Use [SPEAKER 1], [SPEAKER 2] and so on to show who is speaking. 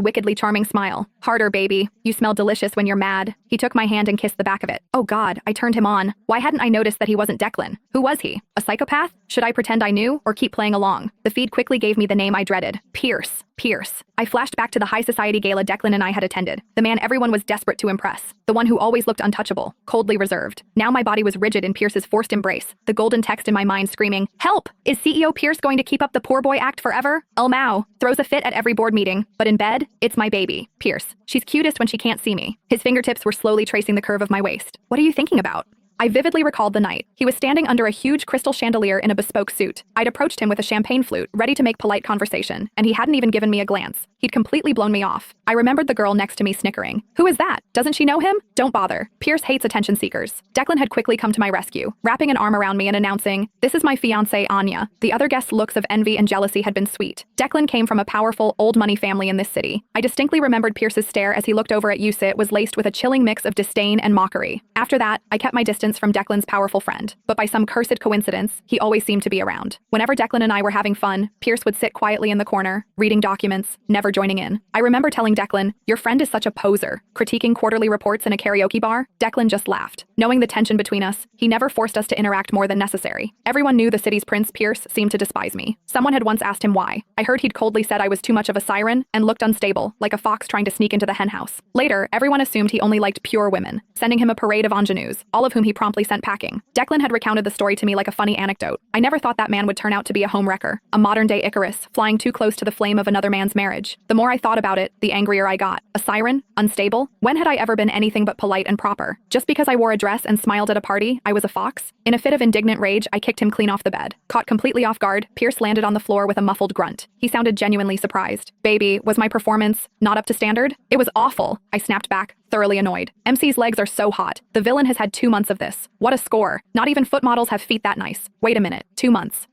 [SPEAKER 1] wickedly charming smile. Harder, baby. You smell delicious when you're mad. He took my hand and kissed the back of it. Oh God, I turned him on. Why hadn't I noticed that he wasn't Declan? Who was he? A psychopath? Should I pretend I knew or keep playing along? The feed quickly gave me the name I dreaded. Pierce. Pierce. I flashed back to the high society gala Declan and I had attended. The man everyone was desperate to impress. The one who always looked untouchable, coldly reserved. Now my body was rigid in Pierce's forced embrace, the golden text in my mind screaming, "Help! Is CEO Pierce going to keep up the poor boy act forever?" Mao throws a fit at every board meeting, but in bed, it's my baby, Pierce. She's cutest when she can't see me. His fingertips were slowly tracing the curve of my waist. What are you thinking about? I vividly recalled the night. He was standing under a huge crystal chandelier in a bespoke suit. I'd approached him with a champagne flute, ready to make polite conversation, and he hadn't even given me a glance. He'd completely blown me off. I remembered the girl next to me snickering. Who is that? Doesn't she know him? Don't bother. Pierce hates attention seekers. Declan had quickly come to my rescue, wrapping an arm around me and announcing, "This is my fiancée, Anya." The other guests' looks of envy and jealousy had been sweet. Declan came from a powerful, old money family in this city. I distinctly remembered Pierce's stare as he looked over at Yusit was laced with a chilling mix of disdain and mockery. After that, I kept my distance from Declan's powerful friend, but by some cursed coincidence, he always seemed to be around. Whenever Declan and I were having fun, Pierce would sit quietly in the corner, reading documents, never joining in. I remember telling Declan, "Your friend is such a poser," critiquing quarterly reports in a karaoke bar. Declan just laughed. Knowing the tension between us, he never forced us to interact more than necessary. Everyone knew the city's Prince Pierce seemed to despise me. Someone had once asked him why. I heard he'd coldly said I was too much of a siren and looked unstable, like a fox trying to sneak into the henhouse. Later, everyone assumed he only liked pure women, sending him a parade of ingenues, all of whom he promptly sent packing. Declan had recounted the story to me like a funny anecdote. I never thought that man would turn out to be a homewrecker, a modern-day Icarus, flying too close to the flame of another man's marriage. The more I thought about it, the angrier I got. A siren? Unstable? When had I ever been anything but polite and proper? Just because I wore a dress and smiled at a party, I was a fox? In a fit of indignant rage, I kicked him clean off the bed. Caught completely off guard, Pierce landed on the floor with a muffled grunt. He sounded genuinely surprised. "Baby, was my performance not up to standard?" "It was awful," I snapped back, thoroughly annoyed. "MC's legs are so hot. The villain has had 2 months of this. What a score. Not even foot models have feet that nice. Wait a minute. 2 months.